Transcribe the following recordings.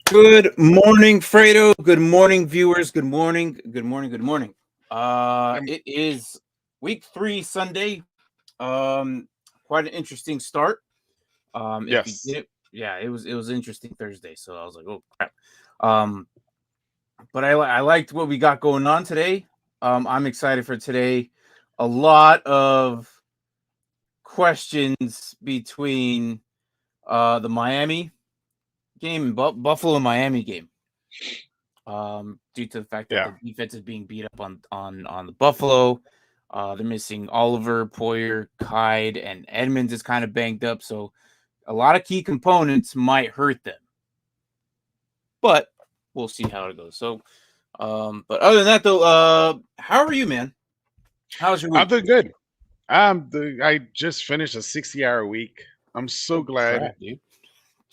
Good morning, Fredo. Good morning, viewers. Good morning. Good morning. Good morning. It is week 3 Sunday. Quite an interesting start. If you Yes. didn't, yeah, it was interesting Thursday. So I was like, oh crap. Um, but I liked what we got going on today. I'm excited for today. A lot of questions between the Miami game and Buffalo and Miami game. Due to the fact that Yeah. the defense is being beat up on the Buffalo. They're missing Oliver, Poyer, Kide, and Edmonds is kind of banged up, so a lot of key components might hurt them. But we'll see how it goes. So, but other than that, though, how are you, man? How's your I'm week? doing good. I just finished a 60-hour week. I'm so Oh glad. crap, dude!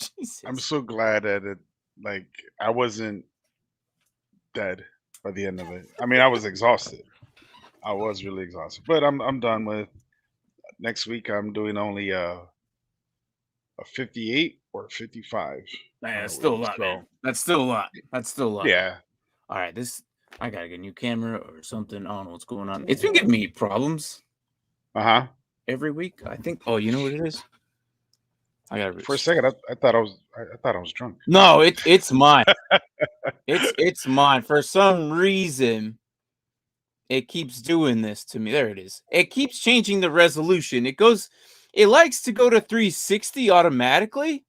I'm Jesus. so glad that like I wasn't dead by the end of it. I mean, I was exhausted. I was really exhausted. But I'm done with next week. I'm doing only a 58 or 55 Man, that's hour still a week. lot, man. So, That's still a lot. That's still a lot. yeah. All right, I gotta get a new camera or something. I don't know what's going on. It's been giving me problems Uh-huh. every week. I think. Oh, you know what it is? I gotta. For a second I thought I thought I was drunk. No, it's mine. It's mine. For some reason, it keeps doing this to me. There it is. It keeps changing the resolution. It likes to go to 360 automatically,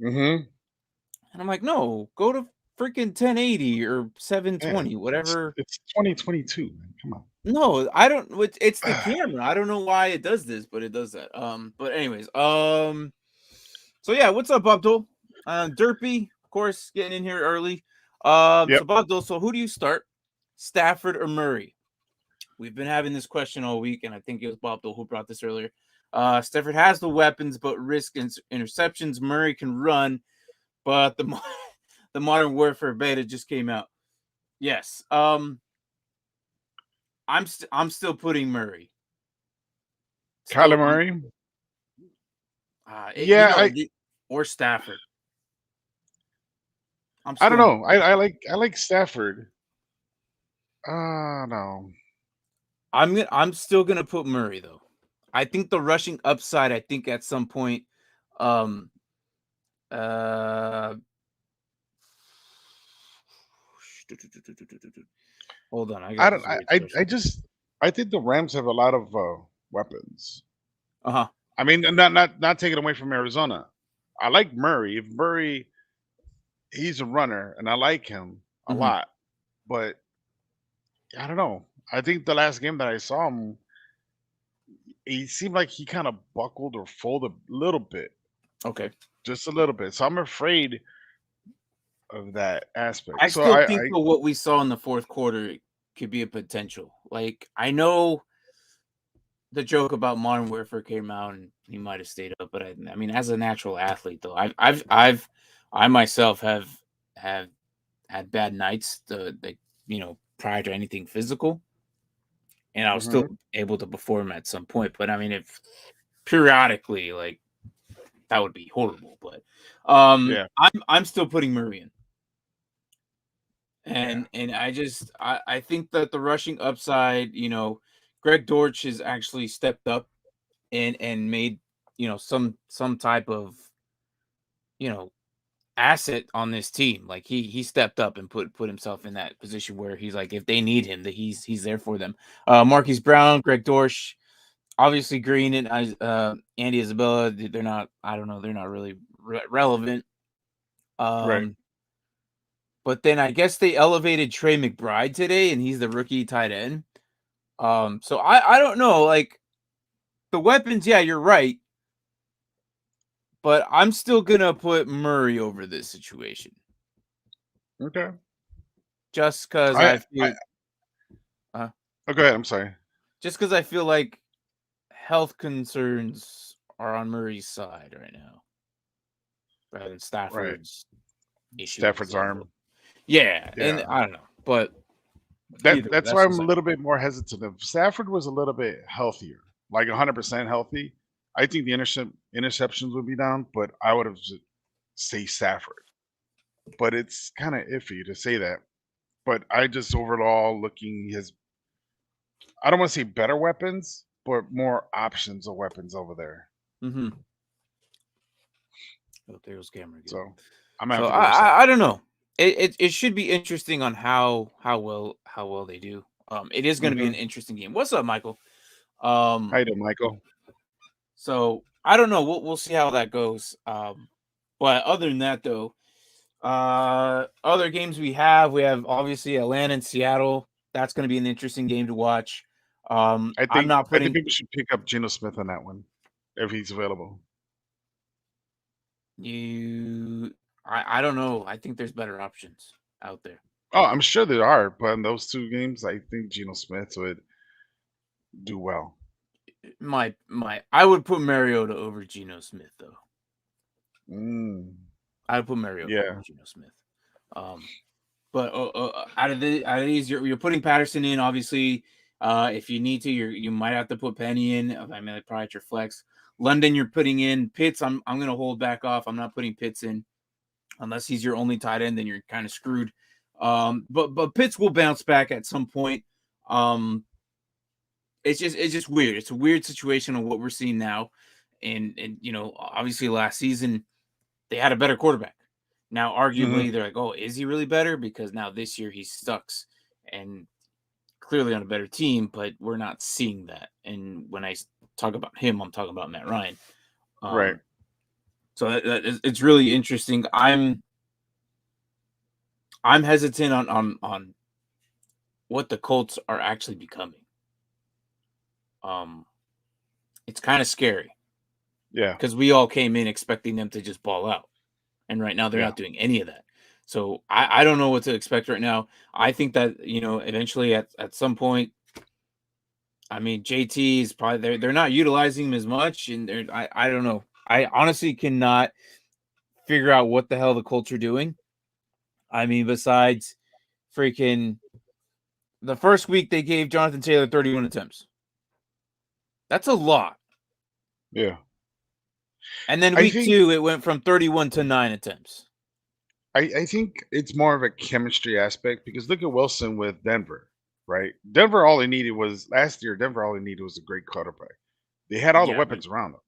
Mm-hmm. and I'm like, no, go to freaking 1080 or Yeah. 720, whatever. It's 2022, man. Come on. No, I don't. It's the camera. I don't know why it does this, but it does that. But anyways, so yeah, what's up, Abdul? Derpy, of course, getting in here early. So Yep. Abdul, so who do you start, Stafford or Murray? We've been having this question all week, and I think it was Bob Dole who brought this earlier. Stafford has the weapons, but risk interceptions. Murray can run, but the Modern Warfare beta just came out. Yes. I'm still putting Murray. Kyler Still, Murray. you Yeah, know, or Stafford. I'm I don't still. know. I like Stafford. No. I'm still gonna put Murray though. I think the rushing upside. I think at some point, um, uh, hold on, I I got don't. this weird I question. just I think the Rams have a lot of weapons. Uh huh. I mean, not taking away from Arizona. I like Murray. If Murray, he's a runner, and I like him a Mm-hmm. lot. But I don't know. I think the last game that I saw him, he seemed like he kind of buckled or folded a little bit, Okay. just a little bit. So I'm afraid of that aspect. I So still I think that what we saw in the fourth quarter could be a potential. Like I know the joke about Modern Warfare came out and he might have stayed up, but I mean, as a natural athlete, though, I myself have had bad nights, prior to anything physical, and I was still Mhm. able to perform at some point. But I mean, if periodically, like that would be horrible. But Yeah, I'm still putting Murray in. yeah. And I think that the rushing upside, Greg Dortch has actually stepped up and made some type of you know asset on this team. Like he stepped up and put himself in that position where he's like, if they need him, that he's there for them. Marquise Brown, Greg Dortch, obviously Green and Andy Isabella, they're not, I don't know, they're not really relevant. Right. um but then I guess they elevated Trey McBride today, and he's the rookie tight end. So I don't know, like the weapons, yeah, you're right, but I'm still gonna put Murray over this situation Okay. just because I I feel, uh, oh, go ahead. I'm sorry. like health concerns are on Murray's side right now rather than Right. Stafford's issues. Stafford's arm. Yeah, and Yeah. I don't know, but That either way, that's that's why I'm just a like, little bit more hesitant. If Stafford was a little bit healthier, like 100% healthy, I think the interceptions would be down. But I would have say Stafford. but it's kind of iffy to say that. But I just overall looking his, I don't want to say better weapons, but more options of weapons over there. Mm-hmm. Oh, there's camera again. So I'm gonna have So to go with Seth. I don't know. It should be interesting on how well they do. It is going to be an Mm-hmm. interesting game. What's up, Michael? How Um, you doing, Michael? so I don't know. We'll see how that goes. But other than that, though, other games we have obviously Atlanta and Seattle. That's going to be an interesting game to watch. I'm not I think putting people should pick up Geno Smith on that one if he's available. you. I don't know. I think there's better options out there. Oh, I'm sure there are, but in those two games, I think Geno Smith would do well. I would put Mariota over Geno Smith though. Mm, I would put Mariota over yeah, Geno Smith. Um, but out of these, you're putting Patterson in. Obviously, if you need to, you might have to put Penny in. I mean, that's probably your flex. London, you're putting in Pitts. I'm gonna hold back off. I'm not putting Pitts in unless he's your only tight end. Then you're kind of screwed. But Pitts will bounce back at some point. Um, it's just weird. It's a weird situation on what we're seeing now, and obviously last season they had a better quarterback. Now, hmm arguably, they're like, oh, is he really better? Because now this year he sucks and clearly on a better team, but we're not seeing that. And when I talk about him, I'm talking about Matt Ryan. right. So it's really interesting. I'm hesitant on what the Colts are actually becoming. It's kind of scary Yeah, because we all came in expecting them to just ball out. And right now they're yeah. not doing any of that. So I don't know what to expect right now. I think that eventually at some point, I mean JT is probably they're not utilizing him as much, and I don't know. I honestly cannot figure out what the hell the Colts are doing. I mean, besides freaking the first week they gave Jonathan Taylor 31 attempts. That's a lot. Yeah. And then I week think 2 it went from 31 to 9 attempts. I think it's more of a chemistry aspect because look at Wilson with Denver, right? Denver all they needed was last year, Denver all they needed was a great quarterback. They had all the Yeah, but weapons around them.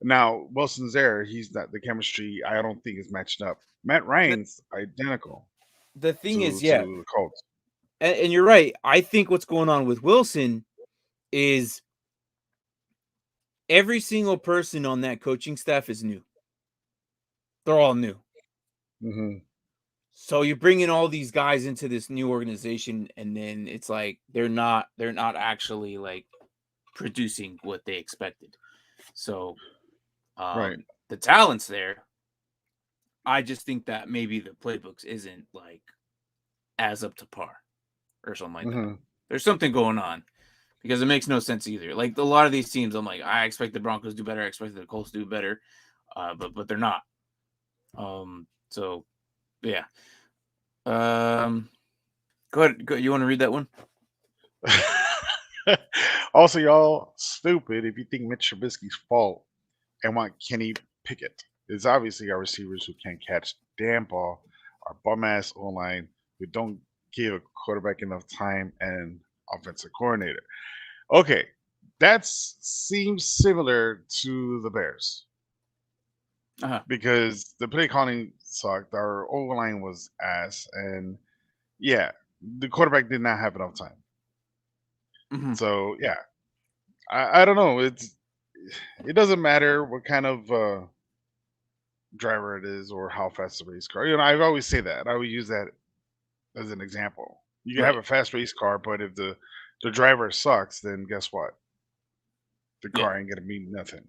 Now Wilson's there, he's not the chemistry I don't think is matched up. Matt the, Ryan's identical the thing is, to yeah, the Colts. and you're right. I think what's going on with Wilson is every single person on that coaching staff is new. They're all new. hmm So you bring in all these guys into this new organization, and then it's like they're not actually like producing what they expected. So Right. the talent's there. I just think that maybe the playbooks isn't like as up to par or something like that. hmm There's something going on because it makes no sense either. Like a lot of these teams, I'm like, I expect the Broncos to do better. I expect the Colts to do better, but they're not. So yeah. Um, go ahead. You want to read that one? Also, y'all stupid if you think Mitch Trubisky's fault and want Kenny Pickett. It's obviously our receivers who can't catch the damn ball, our bum ass O line who don't give a quarterback enough time, and offensive coordinator. Okay, that seems similar to the Bears Uh-huh. because the play calling sucked. Our O line was ass, and yeah, the quarterback did not have enough time. Mm-hmm. So yeah, I don't know. It doesn't matter what kind of driver it is or how fast the race car. I've always say that. I would use that as an example. You can have Right. a fast race car, but if the driver sucks, then guess what? The Yeah. car ain't gonna mean nothing.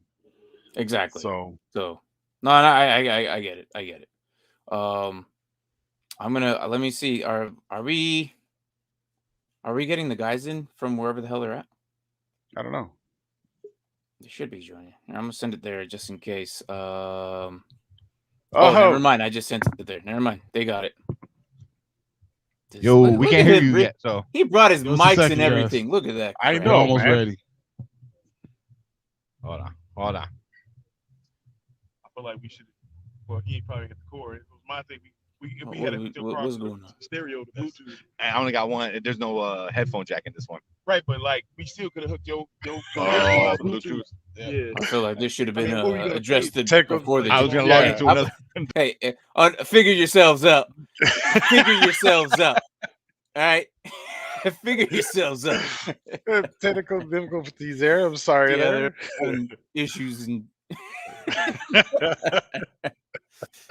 Exactly. So So no, I get it. I get it. I'm gonna let me see. Are we getting the guys in from wherever the hell they're at? I don't know. They should be joining. I'm gonna send it there just in case. Oh, never Oh, mind. I just sent it there. Never mind. They got it. Yo, we Look can't at hear him, you Rick. yet, so He brought his give us a mics second, and guys. everything. Look at that. I crap. we're know, almost man. ready. Hold on. I feel like we should. Well, he ain't probably get the core. It was my thing. We had to hook your car What's to going on? the stereo, the Bluetooth. I only got one. There's no headphone jack in this one. Right, but like we still could have hooked your Oh, Bluetooth. Bluetooth. Yeah. I feel like this should have been what were you gonna addressed say? before the. I was gonna Yeah. log into another. Hey, figure yourselves out. Figure yourselves out. All right, figure yourselves out. Technical difficulties there. I'm sorry. Yeah, there. and issues and.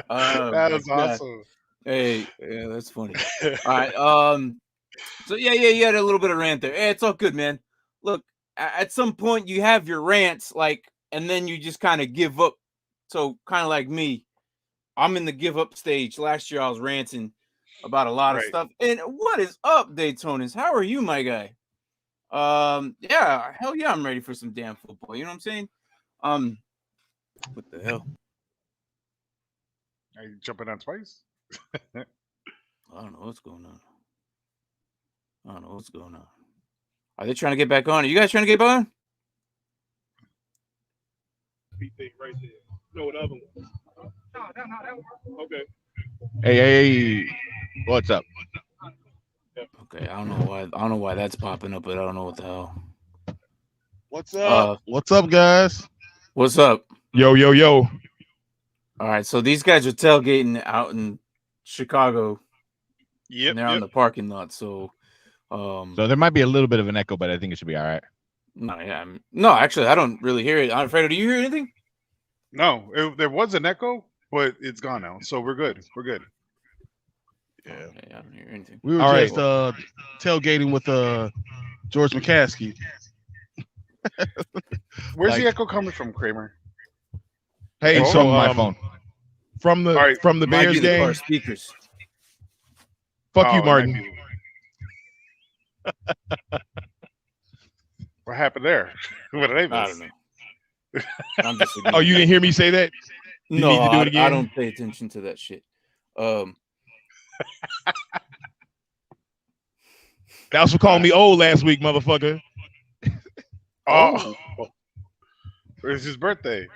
That was awesome. Hey, yeah, that's funny. All right. So yeah, you had a little bit of rant there. Hey, it's all good, man. Look, at some point you have your rants, like, and then you just kind of give up. So kind of like me, I'm in the give up stage. Last year I was ranting about a lot of stuff. And what is up, Daytonas? How are you, my guy? Yeah, hell yeah, I'm ready for some damn football. You know what I'm saying? What the hell? Are you jumping on twice? I don't know what's going on. Are they trying to get back on? Are you guys trying to get back on? Right there. No, the other one. No, okay. Hey, what's up? Okay, I don't know why that's popping up, but I don't know what the hell. What's up? What's up, guys? What's up? Yo. All right, so these guys are tailgating out in Chicago. Yep. And they're on the parking lot. So, So there might be a little bit of an echo, but I think it should be all right. No, actually, I don't really hear it. Alfredo, do you hear anything? No, there was an echo, but it's gone now, so we're good. We're good. Yeah, okay, I don't hear anything. We were All just tailgating with George McCaskey. Where's the echo coming from, Kramer? Hey, It's so from my phone. from the All right, from the Might Bears be the car game. speakers. Fuck Oh, you, it might Martin. be. What happened there? What did I miss? I don't know. I'm just Oh, you didn't hear me say that? You no, need to do it I again? don't pay attention to that shit. That was for calling me old last week, motherfucker. Oh, it's his birthday.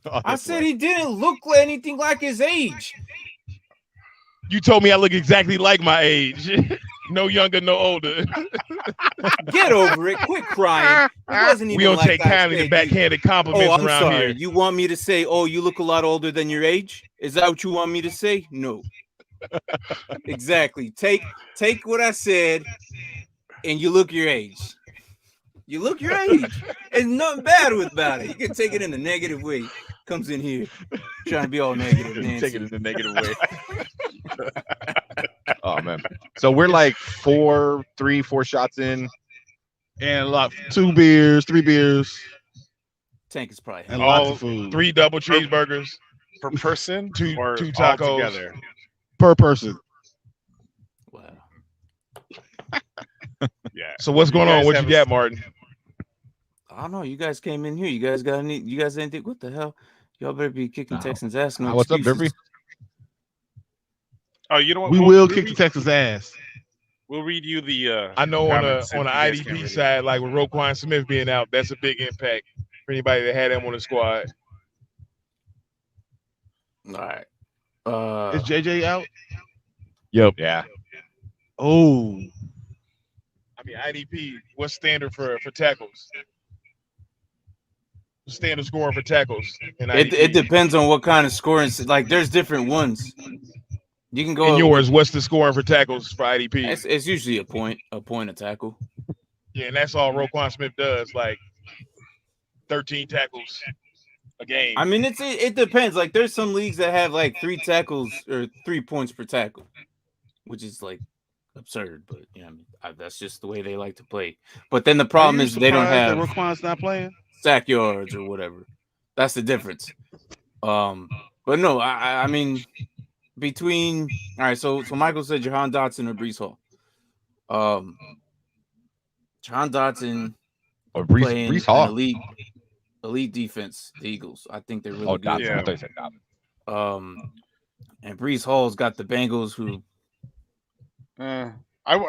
Oh, I that's said right. he didn't look anything like his age. You told me I look exactly like my age. No younger, no older. Get over it. Quit crying. It wasn't even We don't like take I kindly to said backhanded compliments Oh, I'm around sorry. here. You want me to say, oh, you look a lot older than your age? Is that what you want me to say? No. Exactly. Take what I said and you look your age. You look your age. And nothing bad about it. You can take it in a negative way. Comes in here trying to be all negative. Take it Nancy. in a negative way. Oh man. So we're like 4 shots in. And like 2 beers, 3 beers, Tank is probably and happy. lots of food. 3 double cheeseburgers. Per person Two or tacos. all together? per person. Wow. Yeah. So what's going on? guys What you have got, Martin? I don't know. You guys came in here. You guys got anything? What the hell? Y'all better be kicking Texans ass. No What's up, excuses. Derby? Oh, you know what? We will kick the Texas ass. We'll read you the. I know on comments the if you guys can't read IDP it. side, like with Roquan Smith being out, that's a big impact for anybody that had him on the squad. All right. Is JJ out? Yep. Yeah. Oh. I mean, IDP, what's standard for tackles? Standard scoring for tackles in IDP. It depends on what kind of scoring. Like, there's different ones. You can go. In yours, what's the scoring for tackles for IDP? It's usually a point of tackle. Yeah, and that's all Roquan Smith does, like 13 tackles a game. I mean, it depends. Like, there's some leagues that have like 3 tackles or 3 points per tackle, which is like absurd. But yeah, that's just the way they like to play. But then the problem is they don't have Roquan's not playing. sack yards or whatever. That's the difference. But no, I mean, between all right. So Michael said Jahan Dotson or Breece Hall. Jahan Dotson Or playing Breece Hall. an elite defense. The Eagles. I think they're really Oh, good. Dotson. Yeah. I thought you said Dotson. And Breece Hall's got the Bengals, who I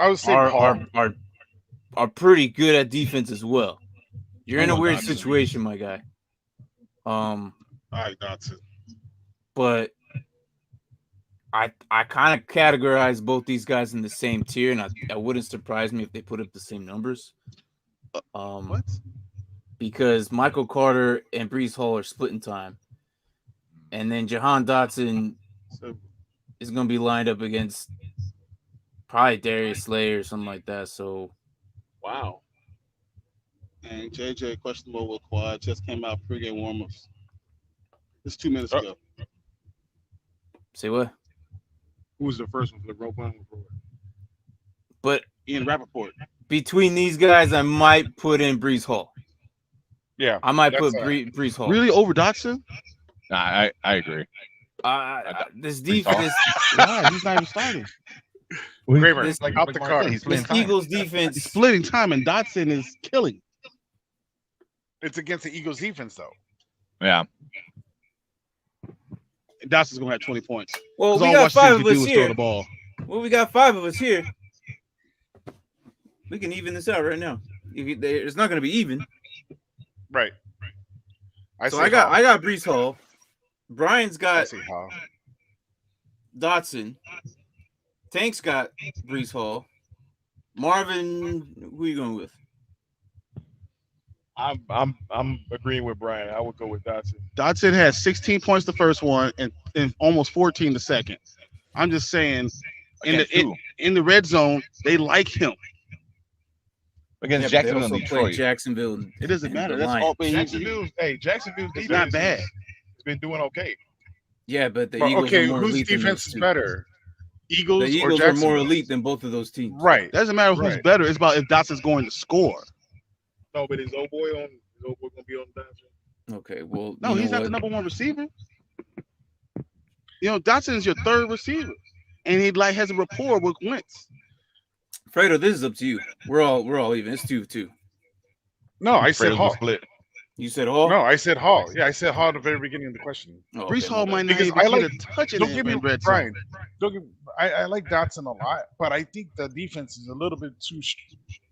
would say Paul. are pretty good at defense as well. You're in a weird Dotson. situation, my guy. All right, Dotson. But I kind of categorize both these guys in the same tier, and I wouldn't surprise me if they put up the same numbers. What? Because Michael Carter and Breece Hall are splitting time, and then Jahan Dotson is going to be lined up against probably Darius Slay or something like that. So, Wow. And JJ questionable with quad just came out pregame warmups. This 2 minutes ago. say what? Who was the first one for the Roquan report? But Ian Rappaport. between these guys, I might put in Breece Hall. Yeah, I might that's put all Breece Hall. Really over Dotson? Nah, I agree. This Breece Hall. defense, Why? He's not even starting. Kramer, this- like off the Mark card. said, he's playing this time. Eagles He's defense. splitting time, and Dotson is killing. It's against the Eagles defense, though. Yeah. Dotson's gonna have 20 points. Well, 'Cause we all got Washington five can of do us is throw here. the ball. Well, we got 5 of us here. We can even this out right now. It's not going to be even. Right. So I got Breece Hall. Brian's I got see Hall. Dotson. Tank's got Breece Hall. Marvin, who you going with? I'm agreeing with Brian. I would go with Dotson. Dotson had 16 points the first one and almost 14 the second. I'm just saying, Against who? in the red zone, they like him. Against Yeah, but they Jacksonville and also play Detroit. Jacksonville. It doesn't and matter. the That's Lions. all. Jacksonville's It's not defense bad. has been doing okay. Yeah, but the But, Eagles okay, are more whose elite than defense those is two. better? The Eagles or Eagles are more Jacksonville? elite than both of those teams. Right. Doesn't matter who's Right. better. It's about if Dotson's going to score. No, but is old boy gonna be on Dotson? Okay, well, No, you he's know not the what? number one receiver. You know, Dotson is your third receiver, and he has a rapport with Wentz. Fredo, this is up to you. We're all even. It's 2-2. No, I said Fredo's Hall. split. You said Hall? No, I said Hall. Yeah, I said Hall at the very beginning of the question. Oh, Brees okay, Hall my might bad. not Because even I get like- a touch in Don't give me in red zone. Brian. Don't give. I like Dotson a lot, but I think the defense is a little bit too,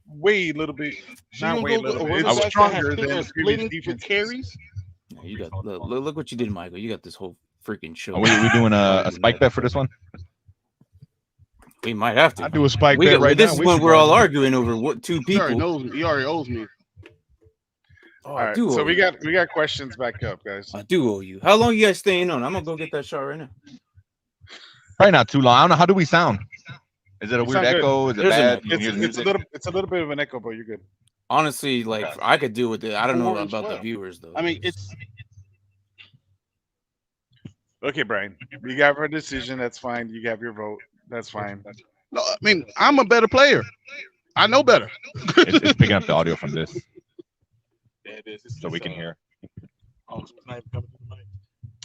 way a little bit. So Not you way a gonna go little with bit. a It's running back that stronger has than people the previous splitting defense. with carries? Yeah, you got look what you did, Michael. You got this whole freaking show. Are we doing a spike bet for this one? We might have to. I do a spike We bet got, right this now. is with when you, we're all Brian. arguing over what two He already people. knows me. He already owes me. Oh, All I right, do. so owe we you. got questions back up, guys. I do owe you. How long you guys staying on? I'm gonna go get that shot right now. Probably not too long. I don't know. How do we sound? Is it a You weird sound good. echo? Is it There's an bad? echo. You can hear the music? It's a little bit of an echo, but you're good. Honestly, like Okay. I could deal with it. I don't know 4 and about the 12. viewers though. I mean, it's Okay, Brian, we got our decision. That's fine. You have your vote. That's fine. no. I mean, I'm a better player. I know better. It's picking up the audio from this, Yeah, it is. It's so we just, can hear. Oh, so it's not even coming through the mic.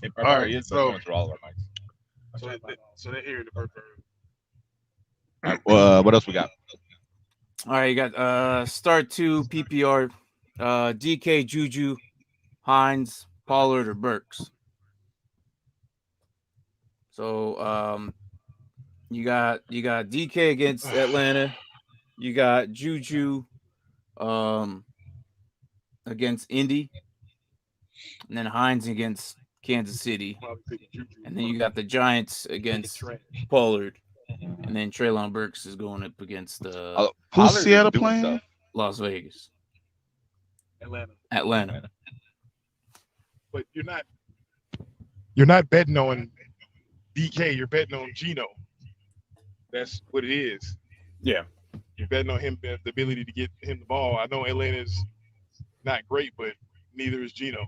It All probably right, is so- going through all of our mics. So they're hearing the burp. All right, what else we got? All right, you got start 2 PPR, DK, Juju, Hines, Pollard, or Burks. So you got DK against Atlanta. You got Juju against Indy, and then Hines against Kansas City, and then you got the Giants against Pollard, and then Treylon Burks is going up against Who's Pollard's Seattle doing playing? stuff. Las Vegas, Atlanta. Atlanta. But you're not betting on DK. You're betting on Geno. That's what it is. Yeah. You're betting on him, the ability to get him the ball. I know Atlanta's not great, but neither is Geno.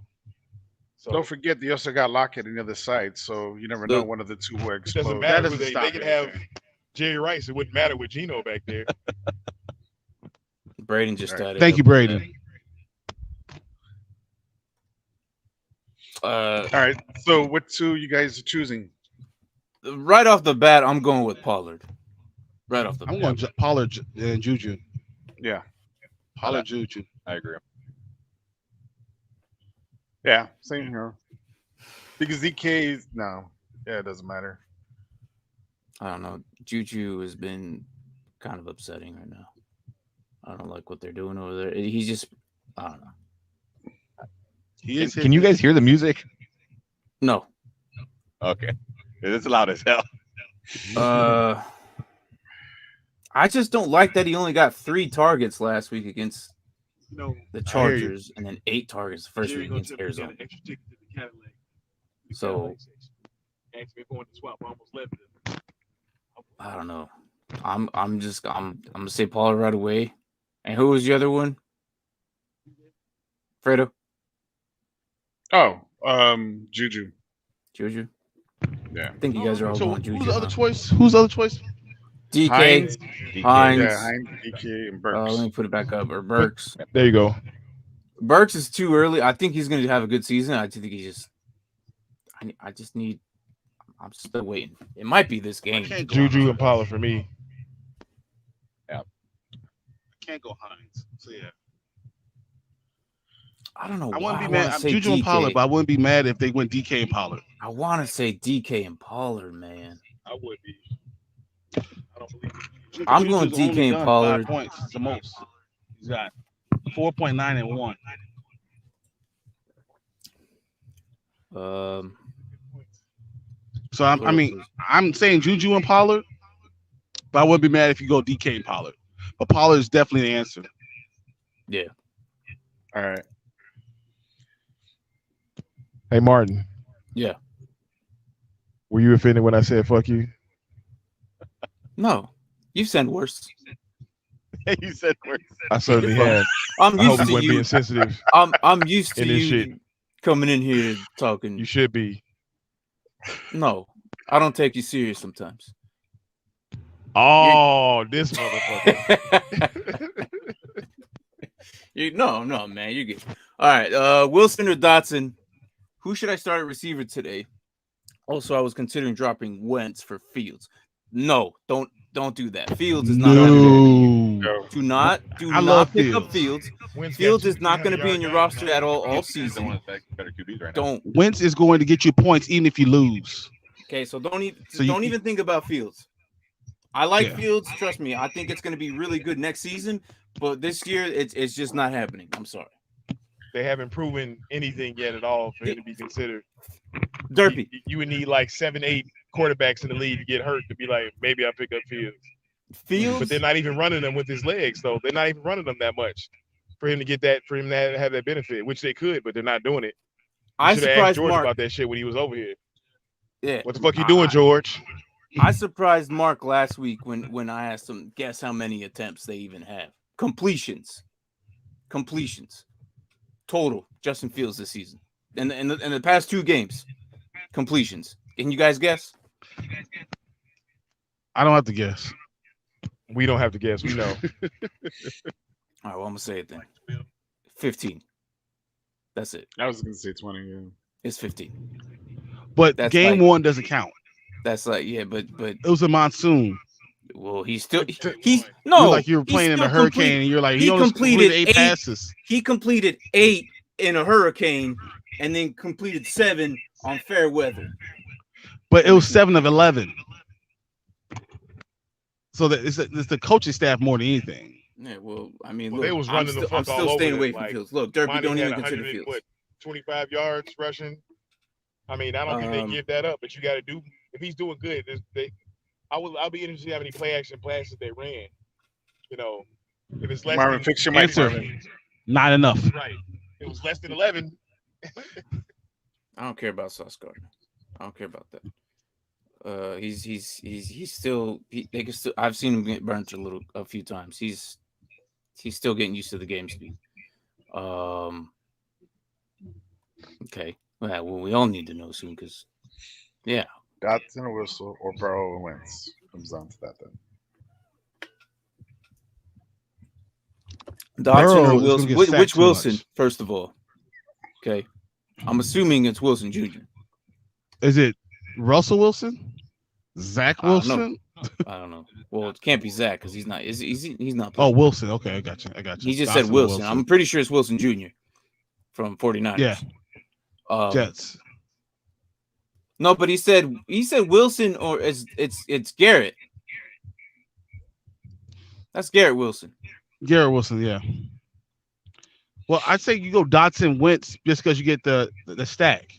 So Don't forget, they also got Lockett on the other side, so you never know one of the two will it doesn't explode. matter. That Who doesn't they stop can anything. have Jerry Rice. It wouldn't matter with Geno back there. Braden just started. Thank you, Brady. All right, so what two you guys are choosing? Right off the bat, I'm going with Pollard. Right off the I'm bat. going Pollard and Juju. Yeah, Pollard, Juju. I agree. yeah, same here. Because DK is no, yeah, it doesn't matter. I don't know. Juju has been kind of upsetting right now. I don't like what they're doing over there. He's just, I don't know. Can you guys hear the music? No, Okay, it's loud as hell. I just don't like that he only got 3 targets last week against No, the hear you. Chargers, and then 8 targets the first Jerry week gonna against tell me he got Arizona. an extra ticket to the Cadillac. So Asked me if I wanted to swap. I almost left it. I don't know. I'm gonna say Pollard right away. And who was the other one? Fredo? Oh, Juju. Juju? Yeah. I think you guys are all So going Juju. who's the other huh? choice? Who's the other choice? DK, Hines. Hines. Yeah, Hines, DK, and Burks. Let me put it back up. Or Burks. There you go. Burks is too early. I think he's going to have a good season. I think he just. I just need. I'm still waiting. It might be this game. Can't go Juju Hines. and Pollard for me. Can't go Hines. So yeah, I don't know. I why wouldn't be I mad. wanna I'm say Juju and DK. Pollard, but I wouldn't be mad if they went DK and Pollard. I want to say DK and Pollard, man. I would be. I don't believe it. I'm going Juju's only DK and done Pollard. 5 points. It's the most. He's got 4.9 and 1. So I'm saying Juju and Pollard, but I wouldn't be mad if you go DK and Pollard. But Pollard is definitely the answer. Yeah. All right. Hey, Martin. Yeah. Were you offended when I said fuck you? No, you've said worse. You said worse. I certainly have. I'm I used hope you to weren't you. being sensitive. I'm used to in this you shit. coming in here talking. You should be. No, I don't take you serious sometimes. Oh, this motherfucker. No, man, you're good. All right, Wilson or Dotson? Who should I start at receiver today? Also, I was considering dropping Wentz for Fields. No, don't do that. Fields is not happening. Go. Do not I love pick up Fields. Fields is not going to be in your roster at all season. Don't. Wentz is going to get you points even if you lose. Okay, so don't So even think about Fields. I like Yeah. Fields. Trust me, I think it's going to be really good next season. But this year, it's just not happening. I'm sorry. They haven't proven anything yet at all for him to be considered. Derpy. You would need like 7, 8 quarterbacks in the league to get hurt to be like, maybe I'll pick up Fields. Fields. But they're not even running them with his legs, though. They're not even running them that much for him to get that, for him to have that benefit, which they could, but they're not doing it. I should have asked surprised George Mark. about that shit when he was over here. Yeah. What the fuck you doing, George? I surprised Mark last week when I asked him, guess how many attempts they even have. Completions. Total Justin Fields this season. In the past 2 games. Completions. Can you guys guess? I don't have to guess. We don't have to guess. We know. All right, well, I'm going to say it then. 15. That's it. I was going to say 20. Yeah. It's 15. But That's game like- 1 doesn't count. That's like, yeah, but It was a monsoon. well, he's still he's You're no like you were playing in a hurricane, and you're like, he you only completed completed 8 8 passes. He completed 8 in a hurricane, and then completed 7 on fair weather. But it was 7 of 11. So that it's the coaching staff more than anything. Yeah, well, I mean, Well, look, they was I'm running the still, I'm fuck still all staying over away them, from like, Fields. Look, Derby, Monty don't had even consider 100 and, Fields. 25 yards rushing. I mean, I don't think they give that up, but you got to do. If he's doing good, I'll be interested to see how many play action passes they ran. You know, if it's less Marvin, than fix your mic. Answer. Marvin. Not enough. right, it was less than 11. I don't care about Sauce Gardner. I don't care about that. He's still they can still. I've seen him get burnt a few times. He's still getting used to the game speed. Okay. Well, we all need to know soon because, yeah. Dotson or Whistle or Burrow and Wentz. Comes down to that then. Dotson Burrow or is Wilson? gonna get sacked Which too Wilson? much. First of all, okay. I'm assuming it's Wilson Jr. Is it Russell Wilson? Zach I don't know. Wilson? I don't know. Well, it can't be Zach because he's not. He's not. Oh, Wilson. Okay, I got you. He just Dotson said or Wilson. I'm pretty sure it's Wilson Jr. from 49ers. Yeah. Jets. No, but he said Wilson or it's Garrett. That's Garrett Wilson. Garrett Wilson, yeah. Well, I'd say you go Dotson Wentz just because you get the stack.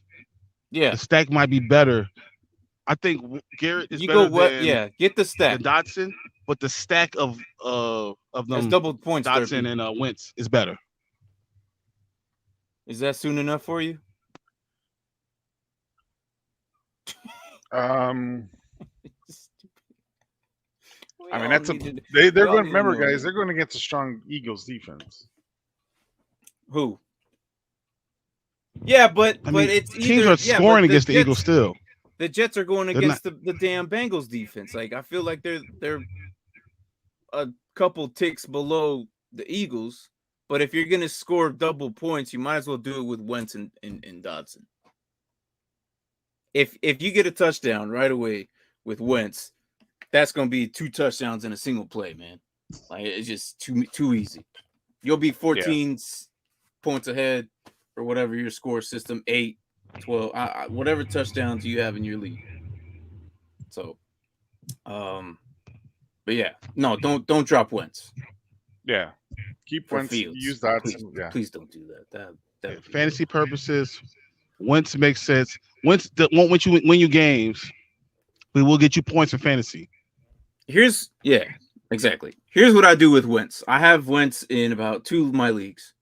Yeah. The stack might be better I think Garrett is You better go what? than, Yeah, get the stack. than Dotson, but the stack of That's them double points. Dotson 30. and Wentz is better. Is that soon enough for you? I mean, that's they're going. Remember, guys, they're going against a strong Eagles defense. Who? Yeah, but I mean, it's teams either, are scoring against the Eagles still. The Jets are going They're against the damn Bengals defense. Like I feel like they're a couple ticks below the Eagles. But if you're gonna score double points, you might as well do it with Wentz and Dodson. If you get a touchdown right away with Wentz, that's gonna be 2 touchdowns in a single play, man. Like it's just too easy. You'll be 14 points ahead or whatever your score system, 8, 12, whatever touchdowns you have in your league. So, but yeah, no, don't drop Wentz. Yeah, keep Wentz. Fields. Use that. Please don't do that. That Fantasy purposes, Wentz makes sense. Wentz won't win you games. We will get you points for fantasy. Exactly. Here's what I do with Wentz. I have Wentz in about 2 of my leagues.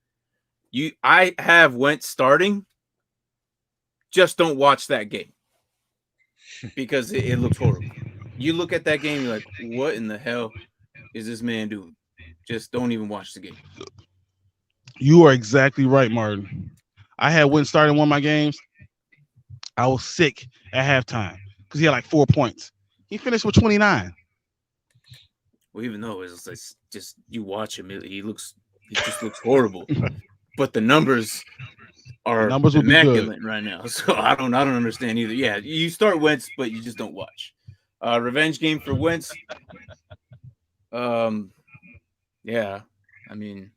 I have Wentz starting. Just don't watch that game because it looks horrible. You look at that game, you're like, what in the hell is this man doing? Just don't even watch the game. You are exactly right, Martin. I had Wentz starting one of my games. I was sick at halftime because he had like 4 points. He finished with 29. Well, even though it's like, just you watch him, he just looks horrible. But the numbers are immaculate right now. So I don't understand either. Yeah, you start Wentz, but you just don't watch. Revenge game for Wentz. Yeah, I mean,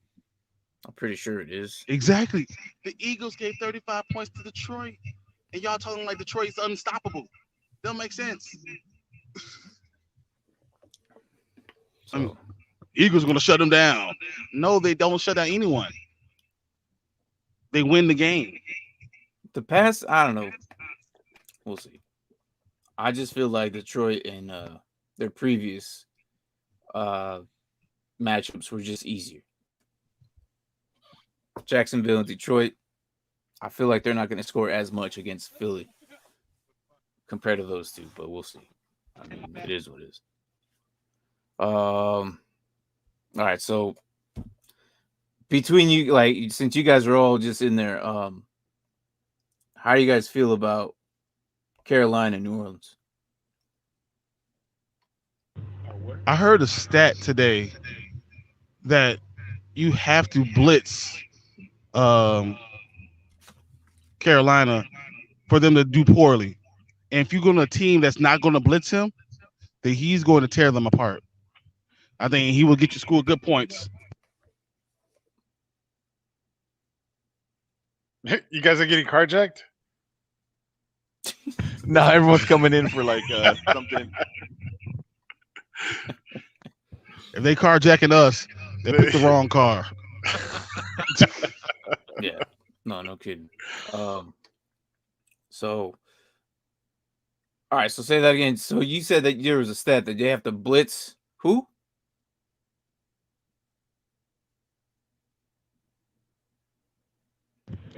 I'm pretty sure it is. Exactly. The Eagles gave 35 points to Detroit, and y'all told them like Detroit's unstoppable. Don't make sense. So, I mean, Eagles are going to shut them down. No, they don't shut down anyone. They win the game. The pass, I don't know. We'll see. I just feel like Detroit and their previous matchups were just easier. Jacksonville and Detroit, I feel like they're not going to score as much against Philly compared to those two, but we'll see. I mean, it is what it is. All right, so between you, like, since you guys are all just in there, how do you guys feel about Carolina and New Orleans? I heard a stat today that you have to blitz Carolina for them to do poorly. And if you're going to a team that's not going to blitz him, then he's going to tear them apart. I think he will get you score good points. You guys are getting carjacked? No, everyone's coming in for like something. If they carjacking us, they picked the wrong car. Yeah, no kidding. So, all right, so say that again. So you said that there was a stat that they have to blitz who?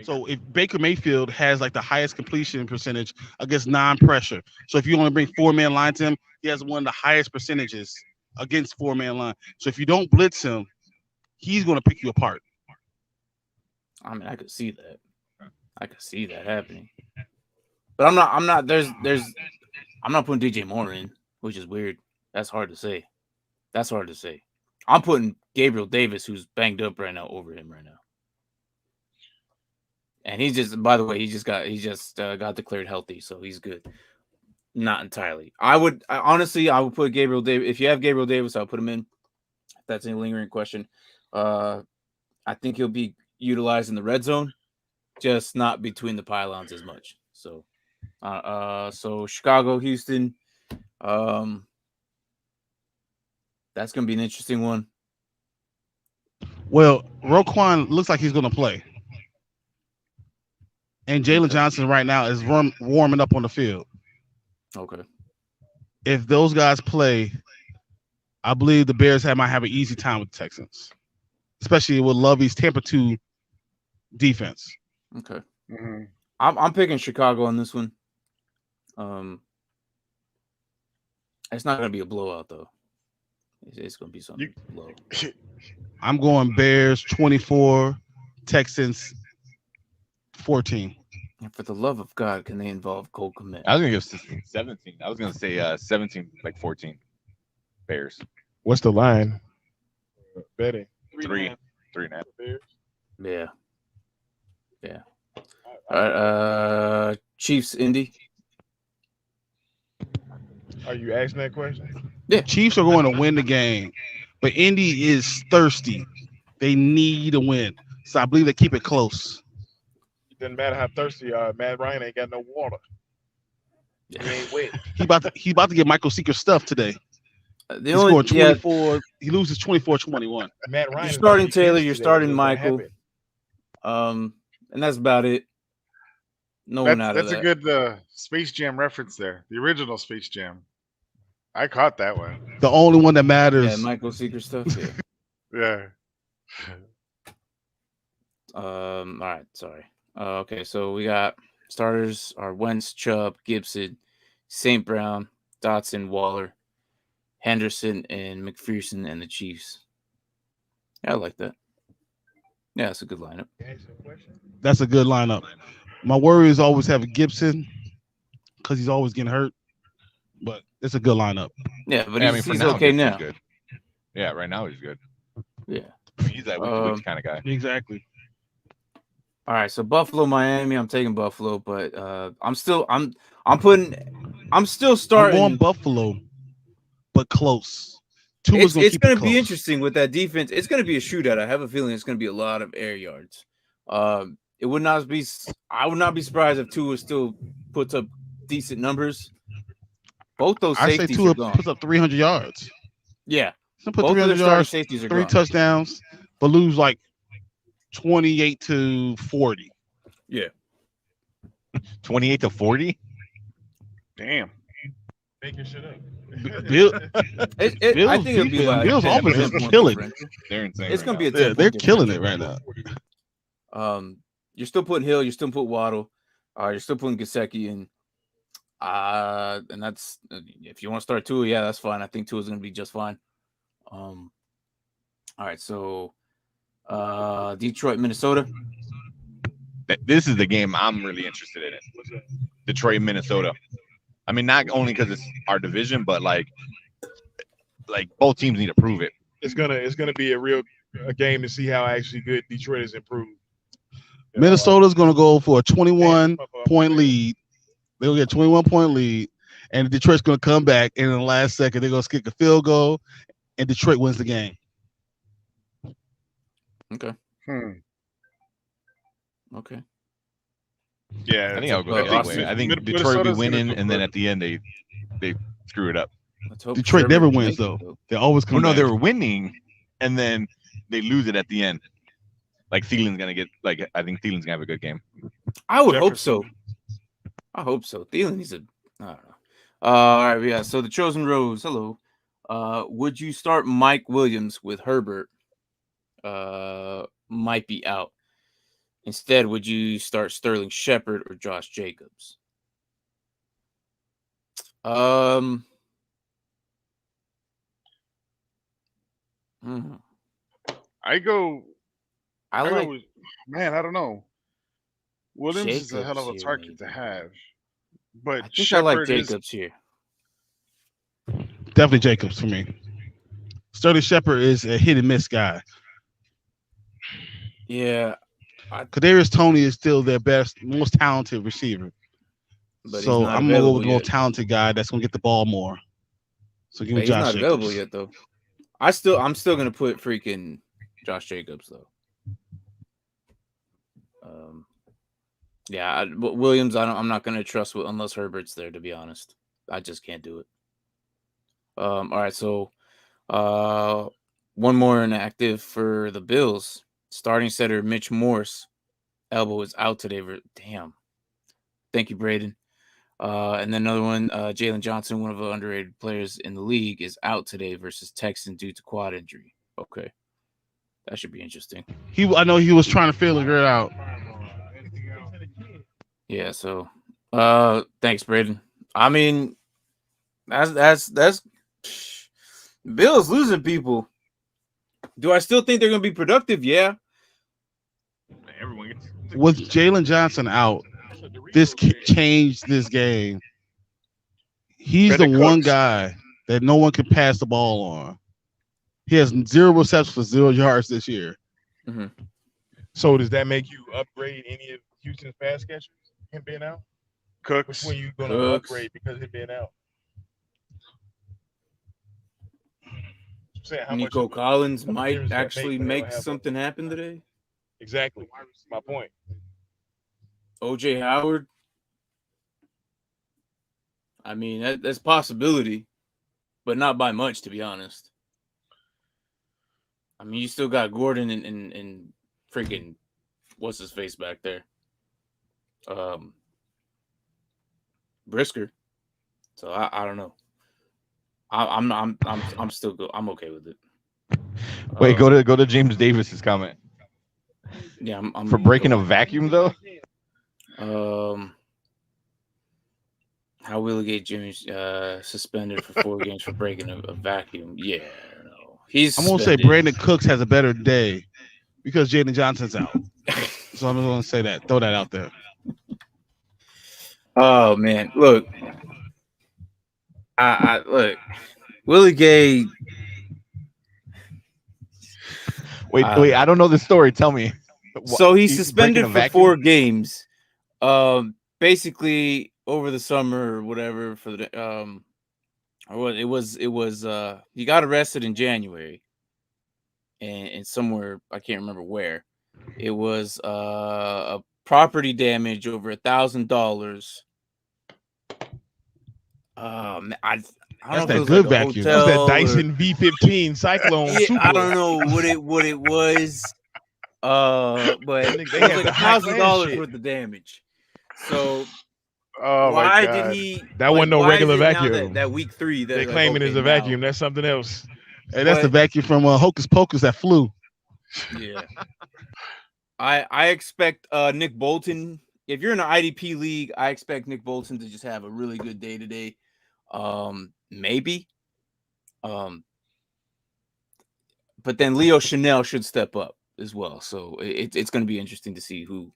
So if Baker Mayfield has like the highest completion percentage against non-pressure, so if you only bring 4-man line to him, he has one of the highest percentages against 4-man line. So if you don't blitz him, he's going to pick you apart. I mean, I could see that. I could see that happening. But I'm not I'm not putting DJ Moore in, which is weird. That's hard to say. I'm putting Gabriel Davis, who's banged up right now, over him right now. And he just, by the way, he just got declared healthy, so he's good. Not entirely. I would put Gabriel Davis. If you have Gabriel Davis, I'll put him in. If that's any lingering question. I think he'll be utilized in the red zone, just not between the pylons as much. So, so Chicago, Houston, that's gonna be an interesting one. Well, Roquan looks like he's gonna play. And Jalen Johnson right now is warming up on the field. Okay. If those guys play, I believe the Bears might have an easy time with the Texans, especially with Lovey's Tampa 2 defense. Okay. Mm-hmm. I'm picking Chicago on this one. It's not going to be a blowout though. It's going to be something low. I'm going Bears 24, Texans 14. And for the love of God, can they involve Cole Kmet? I was gonna give 17. I was gonna say 17, like 14. Bears. What's the line? Betting 3.5. Bears. Yeah. Yeah. All right. Chiefs, Indy. Are you asking that question? Yeah. Chiefs are going to win the game, but Indy is thirsty. They need a win, so I believe they keep it close. It doesn't matter how thirsty you are. Matt Ryan ain't got no water. Yeah. He ain't wet. He about to get Michael Seeker stuff today. The He's only scoring 24. He loses 24-21. Matt Ryan. you're is starting about to be Taylor, benched you're today. starting What's gonna Michael. happen? And that's about it. No one out of That's a that. good Space Jam reference there. The original Space Jam. I caught that one. The only one that matters. Yeah, Michael Seeker stuff. Yeah. Yeah. All right, sorry. Okay, so we got starters are Wentz, Chubb, Gibson, St. Brown, Dotson, Waller, Henderson, and McPherson, and the Chiefs. Yeah, I like that. Yeah, it's a good lineup. That's a good lineup. My worry is always have Gibson because he's always getting hurt, but it's a good lineup. Yeah, but Yeah, he's for now, okay Gibson's now. Good. Yeah, right now he's good. Yeah. I mean, he's that week kind of guy. Exactly. All right, so Buffalo, Miami. I'm taking Buffalo, but I'm still I'm starting. going Buffalo, but close. It's going to be interesting with that defense. It's going to be a shootout. I have a feeling it's going to be a lot of air yards. It would not be. I would not be surprised if Tua still puts up decent numbers. Both those I say safeties Tua are gone. puts up 300 yards. Yeah, He'll put both of 300 their starting yards, safeties are 3 gone. touchdowns, but lose like 28-40. Yeah, 28-40. Damn. Making shit up. Bill, I think it'll be like Bill's 10 offense is point killing. differential. They're insane. It's right going to be a now. 10 They're point killing it differential. right now. You're still putting Hill. You're still putting Waddle. You're still putting Gesicki in. And that's if you want to start Tua, yeah, that's fine. I think Tua is going to be just fine. All right, so Detroit, Minnesota. This is the game I'm really interested in. Detroit, Minnesota. I mean, not only because it's our division, but like both teams need to prove it. It's gonna be a game to see how actually good Detroit has improved. Minnesota's going to go for a 21-point lead. They'll get a 21-point lead, and Detroit's going to come back, and in the last second, they're going to kick a field goal, and Detroit wins the game. Okay. Okay. Okay. Yeah. I think I'll go well, the other Austin- way. I think Minnesota's Detroit will be gonna winning, do and then good. at the end they screw it up. Let's hope Detroit Sherman never can wins, make it, though. They always come Well, no, back. they were winning, and then they lose it at the end. Like Thielen's gonna get I think Thielen's gonna have a good game. I would hope so. I hope so. Thielen is I don't know. All right, yeah. So the Chosen Rose. Hello. Would you start Mike Williams with Herbert? Might be out. Instead, would you start Sterling Shepard or Josh Jacobs? I go. I I like go. Man, I don't know. Williams is a hell of a Jacobs target here, to maybe. have, but I think I like Shepard is. Jacobs here. Definitely Jacobs for me. Sterling Shepard is a hit and miss guy. Yeah, Kadarius Toney is still their best, most talented receiver. but So he's not I'm gonna go available with the more yet. talented guy that's gonna get the ball more. So give me But he's Josh not Jacobs. available yet, though. I'm still gonna put freaking Josh Jacobs though. Yeah, Williams. I'm not gonna trust unless Herbert's there. To be honest, I just can't do it. All right, so one more inactive for the Bills. Starting setter Mitch Morse, elbow is out today. Damn. Thank you, Braden. And then another one, Jalen Johnson, one of the underrated players in the league, is out today versus Texan due to quad injury. Okay. That should be interesting. I know he was trying to figure it out. Yeah, so thanks, Braden. I mean, that's Bills losing people. Do I still think they're gonna be productive? Yeah. Everyone gets With Jalen Johnson out, this changed this game. He's Better the one Cooks. guy that no one can pass the ball on. He has 0 receptions for 0 yards this year. Mm-hmm. So does that make you upgrade any of Houston's pass catchers? Him being out? Which Cooks. one you gonna Cooks. upgrade because of him being out? I'm saying how much Nico of a- Collins of a might difference that actually when they don't make have something happen today. Exactly. My point. OJ Howard. I mean, that's possibility, but not by much, to be honest. I mean, you still got Gordon and freaking what's his face back there, Brisker. So I don't know. I'm still good. I'm okay with it. Wait, go to James Davis's comment. Yeah, I'm For breaking a vacuum though. How Willigate Jimmy suspended for 4 games for breaking a vacuum? Yeah, no, he's. I'm gonna say Brandon Cooks has a better day because Jalen Johnson's out. So I'm just gonna say that. Throw that out there. Oh man, look, I look, Willie Gay. Wait, I don't know the story. Tell me. So he's He's suspended breaking a for 4 games. Basically over the summer or whatever for the or what it was he got arrested in January and somewhere I can't remember where. It was a property damage over $1,000. I don't know if that it was good like a vacuum. That was that hotel Dyson V15 Cyclone. yeah, Super. I don't know what it was. But They it had was like the Pac-Man $1,000 shit. worth of damage. So Oh why my did god. he? That wasn't no why is regular it now vacuum. That week 3, They that claim it okay, is a now- vacuum. That's something else. Hey, that's the But- vacuum from Hocus Pocus that flew. Yeah. I expect Nick Bolton. If you're in an IDP league, I expect Nick Bolton to just have a really good day today. Maybe. But then Leo Chanel should step up as well. So it's going to be interesting to see who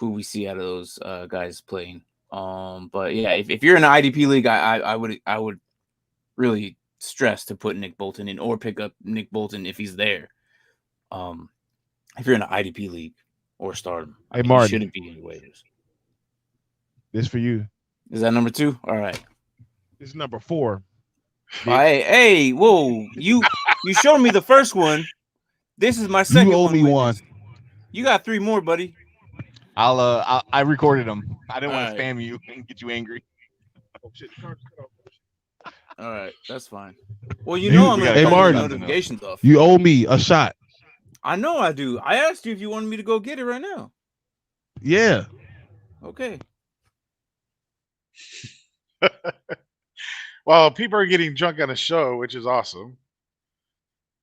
we see out of those guys playing. But yeah, if you're in an IDP league, I would really stress to put Nick Bolton in or pick up Nick Bolton if he's there. If you're in an IDP league or start him, Hey, he Martin. shouldn't be in waivers. This for you. Is that number 2? All right. This is number 4. Hey, whoa! You showed me the first one. This is my second. You owe one me with one. this. You got 3 more, buddy. I recorded them. I didn't want All to right. spam you and get you angry. All right, that's fine. Well, you You- know I'm we gonna gotta turn Hey, the Martin. notifications off. You owe me a shot. I know I do. I asked you if you wanted me to go get it right now. Yeah. Okay. Well, people are getting drunk on a show, which is awesome.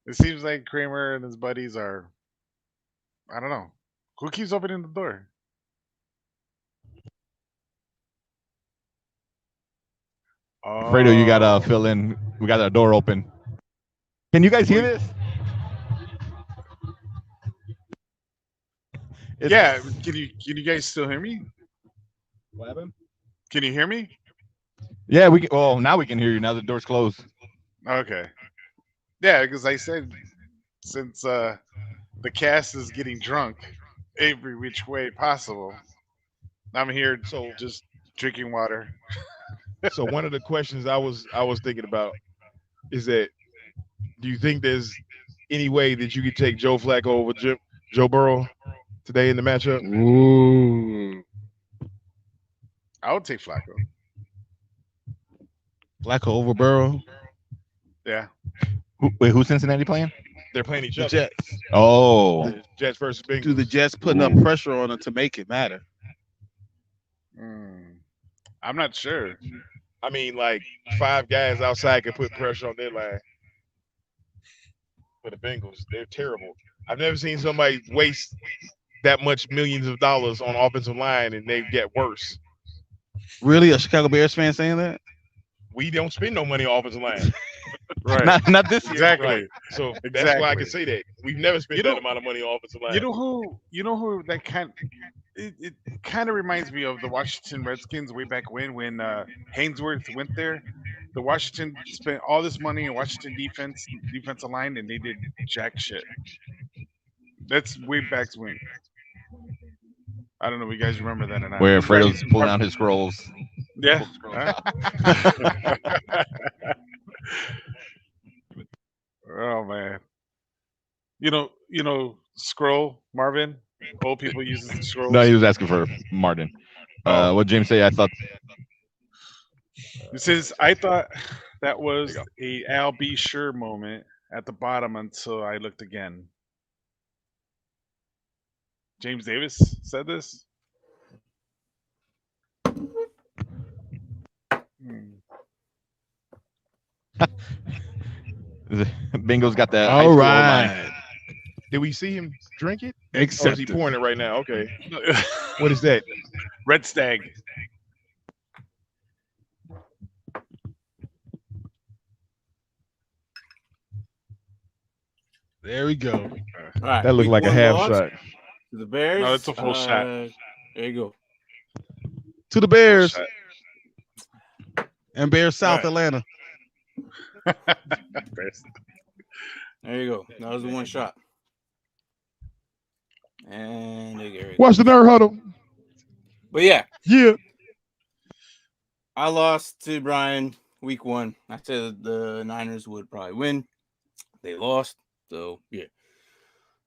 It seems like Kramer and his buddies are, I don't know. Who keeps opening the door? Fredo, you gotta fill in. We got a door open. Can you guys hear this? It's- Yeah, can you guys still hear me? What happened? Can you hear me? Yeah, we can. Well, now we can hear you. Now the door's closed. Okay. Yeah, because I said since the cast is getting drunk every which way possible, I'm here So just drinking water. So one of the questions I was thinking about is that do you think there's any way that you could take Joe Flacco over Joe Burrow today in the matchup? Ooh. I would take Flacco. Flacco over Burrow. Yeah. Wait, who's Cincinnati playing? They're playing each The other. Jets. Oh, The Jets versus Do Bengals. the Jets putting up pressure on them to make it matter? Mm. I'm not sure. I mean, like 5 guys outside can put pressure on their line. For the Bengals, they're terrible. I've never seen somebody waste that much millions of dollars on offensive line and they get worse. Really, a Chicago Bears fan saying that? We don't spend no money on offensive line. Right. Not this year. Exactly. Right. So that's why I can say that. We've never spent You that know- amount of money on offensive line. You know who that it kind of reminds me of the Washington Redskins way back when Hainsworth went there. The Washington spent all this money in Washington defensive line, and they did jack shit. That's way back when. I don't know if you guys remember that or not. Where Fredo's pulling out his scrolls. Yeah. Oh man. You know, scroll, Marvin. Old people use the scrolls. No, he was asking for Martin. What James say? I thought It says, I thought that was a Al B. Sure moment at the bottom until I looked again. James Davis said this. Bengals got that. All right. Did we see him drink it? Or is Except he pouring it right now? Okay. What is that? Red Stag. there we go. All right, That looked week like a one half loss shot. to the Bears. No, it's a full shot. There you go. To the Bears Shot. and Bears South Right. Atlanta. There you go. That was the one shot. And there you go. Watch the nerd huddle. But yeah, Yeah. I lost to Brian week 1. I said the Niners would probably win. They lost. So yeah.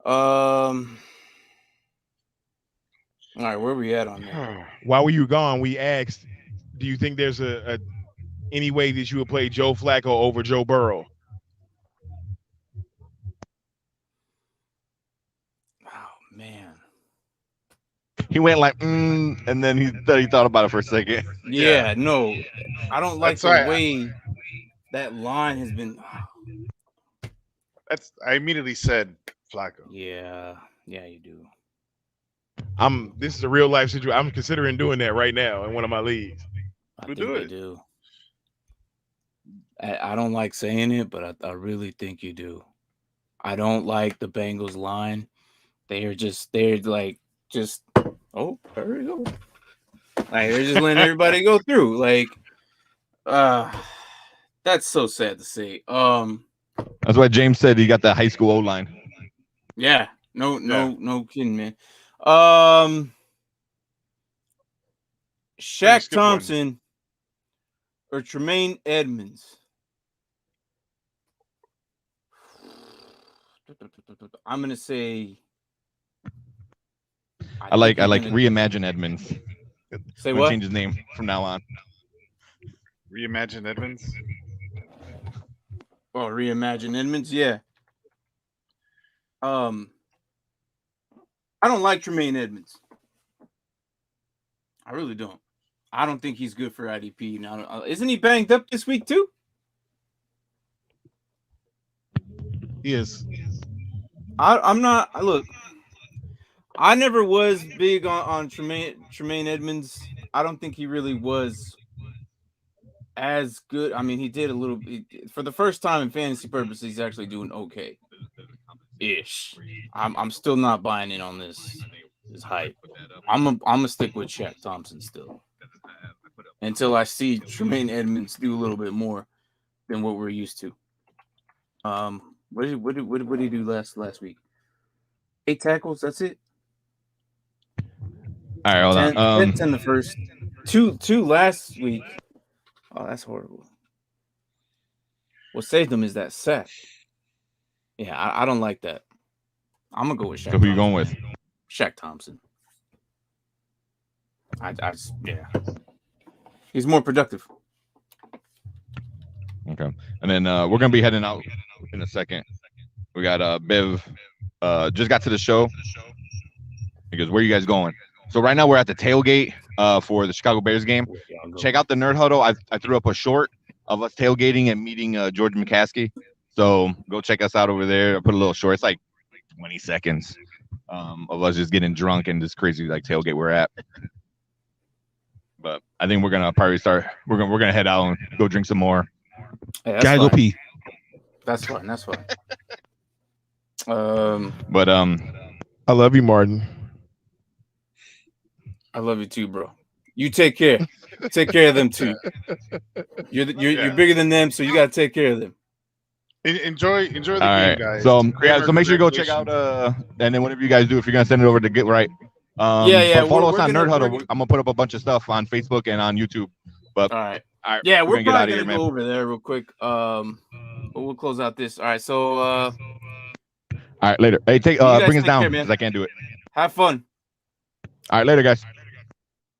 All right, where we at on that? While you were gone, we asked, do you think there's a any way that you would play Joe Flacco over Joe Burrow? Oh man. he went like, and then he thought about it for a second. Yeah, no. I don't like That's the why way that line has been. I immediately said Flacco. Yeah, you do. This is a real life situation. I'm considering doing that right now in one of my leagues. I We'll think do I it. do. I don't like saying it, but I really think you do. I don't like the Bengals line. They're like oh, there we go. Like they're just letting everybody go through. Like that's so sad to say. That's why James said he got that high school O line. Yeah, no kidding, man. Shaq skip one. Thompson or Tremaine Edmonds. I'm gonna say. I like think I'm gonna- Reimagine Edmonds. Say I'm gonna what? change his name from now on. Reimagine Edmonds. Oh, Reimagine Edmonds, yeah. I don't like Tremaine Edmonds. I really don't. I don't think he's good for IDP. Now, isn't he banged up this week too? Yes. I'm not. Look, I never was big on Tremaine Edmonds. I don't think he really was as good. I mean, he did a little bit for the first time in fantasy purposes. He's actually doing okay, ish. I'm still not buying in on this hype. I'm gonna stick with Shaq Thompson still until I see Tremaine Edmonds do a little bit more than what we're used to. What did he do last week? 8 tackles. That's it. All right, hold 10, on. 10 the first, two last week. Oh, that's horrible. What saved him is that sack. Yeah, I don't like that. I'm gonna go with Shaq. So who you going with? Shaq Thompson. Yeah. He's more productive. Okay, and then we're gonna be heading out in a second. We got Biv. Just got to the show. He goes, "Where are you guys going?" So right now we're at the tailgate for the Chicago Bears game. go. check out the Nerd Huddle. I threw up a short of us tailgating and meeting George McCaskey. So go check us out over there. I put a little short. It's like 20 seconds of us just getting drunk and this crazy like tailgate we're at. But I think we're gonna probably start. We're gonna head out and go drink some more. Hey, that's Gotta go fine. pee. That's fine. That's fine. But I love you, Martin. I love you too, bro. You take care. Take care of them too. You're bigger than them, so you gotta take care of them. Enjoy the all game, right. guys. So Kramer, so make sure you go check out congratulations. and then whatever you guys do, if you're gonna send it over to Get Right. Yeah. But follow us we're on gonna- Nerd Huddle. we're- I'm gonna put up a bunch of stuff on Facebook and on YouTube. But All right. all right, Yeah, we're gonna get out probably of here, gonna man. go over there real quick. But we'll close out this. All right. So All right, later. Hey, guys bring us take down care, man. because I can't do it. have fun. All right, later, guys.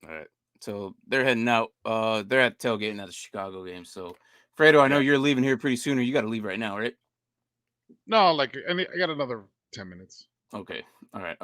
All right. So they're heading out. They're at tailgating at the Chicago game. So Fredo, I know you're leaving here pretty soon, or you got to leave right now, right? No, like I got another 10 minutes. Okay. All right.